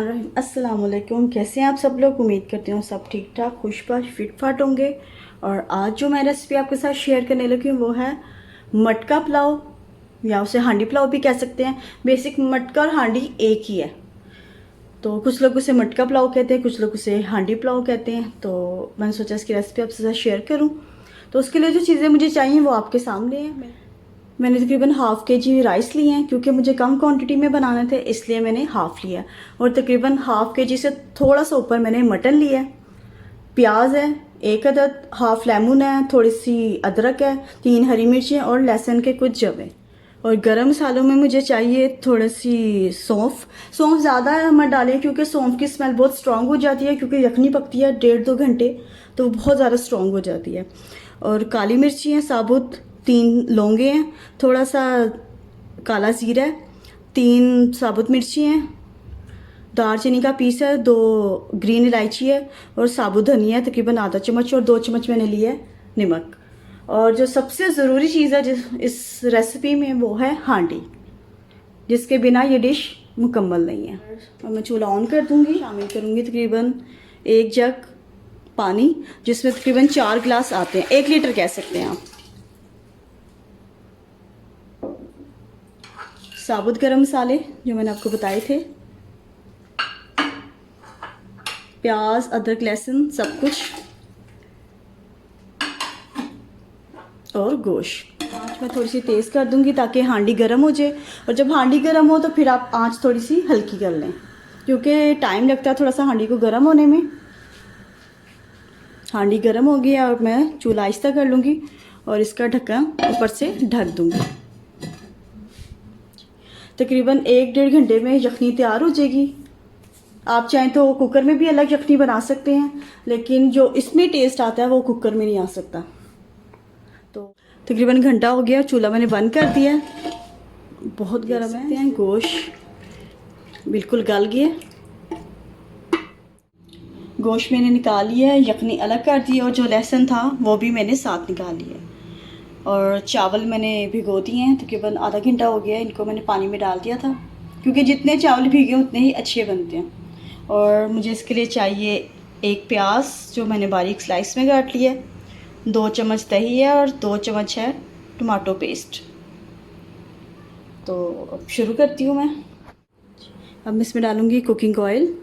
बिस्मिल्लाहिर्रहमानिर्रहीम। अस्सलाम वालेकुम। कैसे हैं आप सब लोग? उम्मीद करती हूँ सब ठीक ठाक खुशबाश फिट फाट होंगे। और आज जो मैं रेसिपी आपके साथ शेयर करने लगी हूँ वो है मटका पुलाव, या उसे हांडी पुलाव भी कह सकते हैं। बेसिक मटका और हांडी एक ही है, तो कुछ लोग उसे मटका पुलाव कहते हैं, कुछ लोग उसे हांडी पुलाव कहते हैं। तो मैंने सोचा इसकी रेसिपी आपके साथ शेयर करूँ। तो उसके लिए जो चीज़ें मुझे चाहिए वो आपके सामने हैं। मैंने तकरीबन हाफ़ के जी राइस लिए हैं, क्योंकि मुझे कम क्वांटिटी में बनाने थे इसलिए मैंने हाफ़ लिया। और तकरीबन हाफ़ के जी से थोड़ा सा ऊपर मैंने मटन लिया है। प्याज है एक अदद, हाफ़ लेमन है, थोड़ी सी अदरक है, 3 हरी मिर्चें और लहसुन के कुछ जवे। और गरम मसालों में मुझे चाहिए थोड़ी सी सौंफ। सौंफ ज़्यादा मत डालें क्योंकि सौंफ की स्मेल बहुत स्ट्रॉन्ग हो जाती है, क्योंकि यखनी पकती है 1.5-2 घंटे, तो बहुत ज़्यादा स्ट्रॉन्ग हो जाती है। और काली मिर्ची है साबुत, 3 लौंगे हैं, थोड़ा सा काला ज़ीरा है, 3 साबुत मिर्ची हैं, दालचीनी का पीस है, 2 ग्रीन इलायची है और साबुत धनिया है तकरीबन आधा चम्मच, और 2 चम्मच मैंने लिया है नमक। और जो सबसे ज़रूरी चीज़ है इस रेसिपी में वो है हांडी, जिसके बिना ये डिश मुकम्मल नहीं है। और मैं चूल्हा ऑन कर दूँगी, शामिल करूँगी तकरीबन 1 जग पानी, जिसमें तकरीबन 4 गिलास आते हैं, 1 लीटर कह सकते हैं आप। साबुत गरम मसाले जो मैंने आपको बताए थे, प्याज अदरक लहसुन सब कुछ, और गोश्त। आँच मैं थोड़ी सी तेज़ कर दूंगी ताकि हांडी गर्म हो जाए। और जब हांडी गर्म हो तो फिर आप आँच थोड़ी सी हल्की कर लें, क्योंकि टाइम लगता है थोड़ा सा हांडी को गर्म होने में। हांडी गर्म हो गई और मैं चूल्हा आहिस्ता कर लूँगी और इसका ढक्कन ऊपर से ढक दूँगी। तकरीबन 1-1.5 घंटे में यखनी तैयार हो जाएगी। आप चाहें तो कुकर में भी अलग यखनी बना सकते हैं, लेकिन जो इसमें टेस्ट आता है वो कुकर में नहीं आ सकता। तो तकरीबन घंटा हो गया, चूल्हा मैंने बंद कर दिया, बहुत गर्म है। गोश्त बिल्कुल गल गया, गोश्त मैंने निकाल लिया है, यखनी अलग कर दी और जो लहसुन था वो भी मैंने साथ निकाल लिया। और चावल मैंने भिगो दिए हैं, तकरीबन आधा घंटा हो गया, इनको मैंने पानी में डाल दिया था, क्योंकि जितने चावल भीगे उतने ही अच्छे बनते हैं। और मुझे इसके लिए चाहिए 1 प्याज जो मैंने बारीक स्लाइस में काट लिया, 2 चम्मच दही है और 2 चम्मच है टमाटो पेस्ट। तो अब शुरू करती हूँ मैं। अब मैं इसमें डालूँगी कुकिंग ऑयल।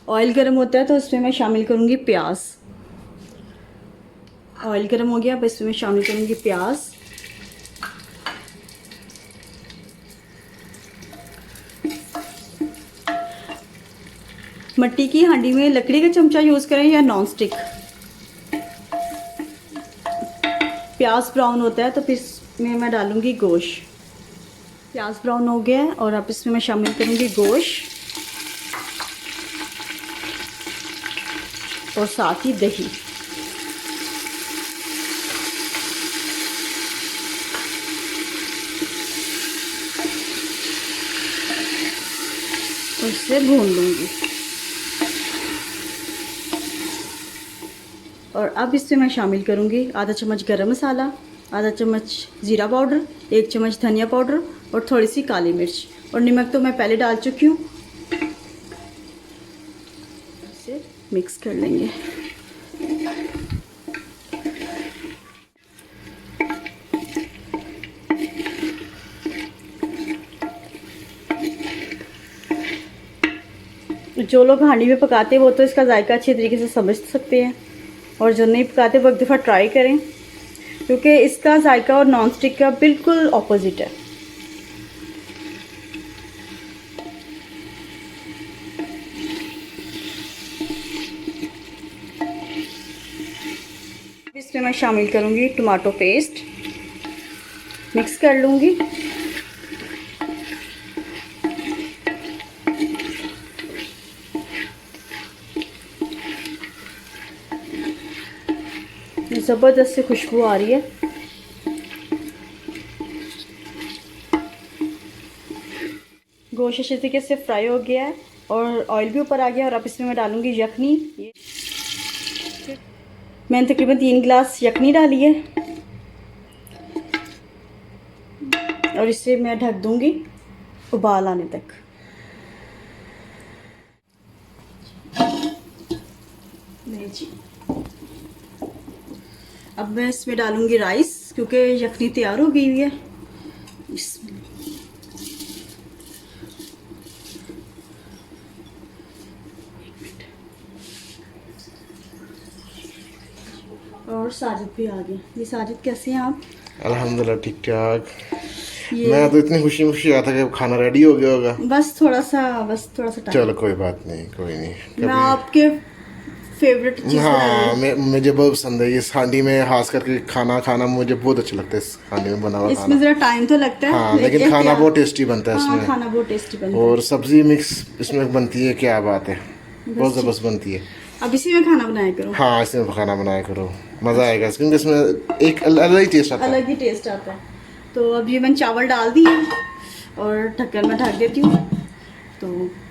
ऑयल गर्म होता है तो इसमें मैं शामिल करूँगी प्याज। ऑयल गर्म हो गया, अब इसमें मैं शामिल करूँगी प्याज। मिट्टी की हांडी में लकड़ी का चमचा यूज़ करें या नॉन स्टिक। प्याज ब्राउन होता है तो फिर इसमें मैं डालूँगी गोश्त। प्याज ब्राउन हो गया है और अब इसमें मैं शामिल करूँगी गोश्त और साथ ही दही। और इसे भून लूँगी। और अब इसमें मैं शामिल करूँगी आधा चम्मच गरम मसाला, आधा चम्मच ज़ीरा पाउडर, 1 चम्मच धनिया पाउडर और थोड़ी सी काली मिर्च, और नमक तो मैं पहले डाल चुकी हूँ। इसे मिक्स कर लेंगे। जो लोग हांडी में पकाते हैं वो तो इसका जायका अच्छे तरीके से समझ सकते हैं, और जो नहीं पकाते वो एक दफ़ा ट्राई करें, क्योंकि इसका जायका और नॉन स्टिक का बिल्कुल ऑपोजिट है। इसमें मैं शामिल करूँगी टमाटो पेस्ट, मिक्स कर लूँगी। ज़बरदस्त से खुशबू आ रही है। गोश्त अच्छे तरीके से फ्राई हो गया है और ऑयल भी ऊपर आ गया। और अब इसमें मैं डालूँगी यखनी। मैंने तकरीबन 3 गिलास यखनी डाली है और इसे मैं ढक दूँगी उबाल आने तक। नहीं जी, अब मैं इसमें डालूंगी राइस क्योंकि यखनी तैयार हो गई हुई है। और साजिद भी आ गए। ये साजिद कैसे हैं आप? अल्हम्दुलिल्लाह ठीक ठाक। ये मैं तो इतनी खुशी खुशी आया था कि खाना रेडी हो गया होगा। बस थोड़ा सा टाइम। चलो कोई बात नहीं, कोई नहीं मैं कभी। आपके फेवरेट चीज़ बना रही हाँ, हूँ। मुझे बहुत पसंद है इस हांडी में, खास करके खाना खाना मुझे बहुत अच्छा लगता है, इस हांडी में बना हुआ खाना। इसमें ज़रा टाइम तो लगता है, हाँ, लेकिन खाना एहतियात। बहुत टेस्टी बनता है हाँ, इसमें। खाना बहुत टेस्टी बनता और है। सब्जी मिक्स इसमें बनती है, क्या बात है, बहुत बस ठीक, ज़बरदस्त बनती है। अब इसी में खाना बनाया करो। हाँ, इसमें खाना बनाया करो, मज़ा आएगा क्योंकि इसमें एक अलग ही टेस्ट आता है। अलग ही टेस्ट आता है। तो अब ये मैंने चावल डाल दिए और ढक्कन में ढक देती हूँ। तो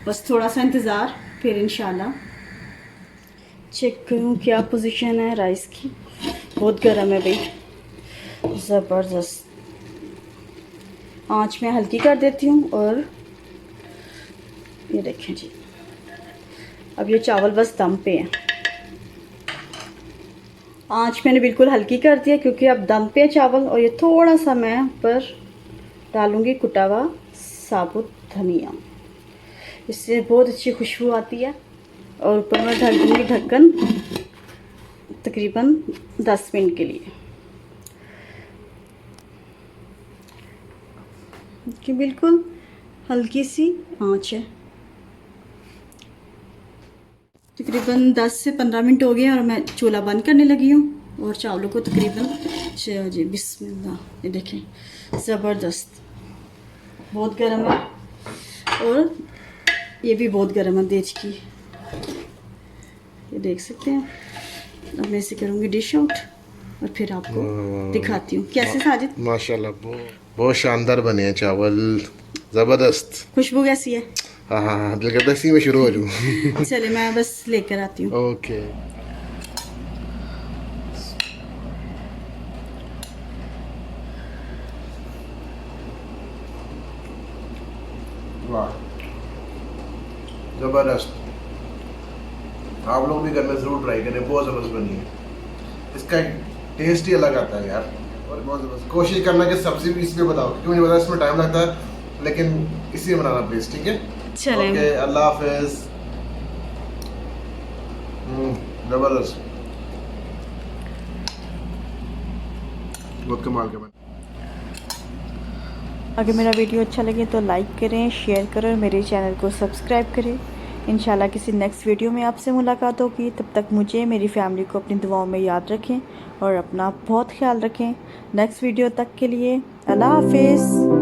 बस थोड़ा सा इंतज़ार, फिर इंशाल्लाह। चेक करूँ क्या पोजीशन है राइस की। बहुत गर्म है भाई, ज़बरदस्त। आँच में हल्की कर देती हूँ और ये देखें जी, अब ये चावल बस दम पे हैं। आँच मैंने बिल्कुल हल्की कर दिया क्योंकि अब दम पे है चावल। और ये थोड़ा सा मैं ऊपर डालूँगी कुटा हुआ साबुत धनिया, इससे बहुत अच्छी खुशबू आती है। और ऊपर मैं ढक दूँगी ढक्कन तकरीबन 10 मिनट के लिए, कि बिल्कुल हल्की सी आँच है। तकरीबन 10 से 15 मिनट हो गए और मैं चूल्हा बंद करने लगी हूँ। और चावलों को तकरीबन जी बिस्मिल्लाह, ये देखें ज़बरदस्त, बहुत गर्म है। और ये भी बहुत गर्म है देख की, ये देख सकते हैं। अब मैं इसे करूँगी डिश आउट और फिर आपको दिखाती हूँ कैसे साजिद। माशाल्लाह, बहुत शानदार बने हैं चावल, ज़बरदस्त। खुशबू कैसी है? हाँ हाँ हाँ, दिल करता है इसी में शुरू हो जाऊँ। चले मैं बस लेकर आती हूँ। ओके। वाह, ज़बरदस्त। आप लोग भी घर में ज़रूर ट्राई करें, बहुत ज़बरदस्त बनी है। इसका टेस्ट ही अलग आता है यार, और बहुत ज़बरदस्त। कोशिश करना कि सब्ज़ी भी इसमें बताओ, क्योंकि मुझे पता है इसमें टाइम लगता है, लेकिन इसी में बनाना प्लीज़, ठीक है? चलें। ओके, अल्लाह हाफिज़। ज़बरदस्त, बहुत कमाल का बना। अगर मेरा वीडियो अच्छा लगे तो लाइक करें, शेयर करें और मेरे चैनल को सब्सक्राइब करें। इंशाल्लाह किसी नेक्स्ट वीडियो में आपसे मुलाकात होगी। तब तक मुझे, मेरी फैमिली को अपनी दुआओं में याद रखें और अपना बहुत ख्याल रखें। नेक्स्ट वीडियो तक के लिए अल्लाह हाफिज़।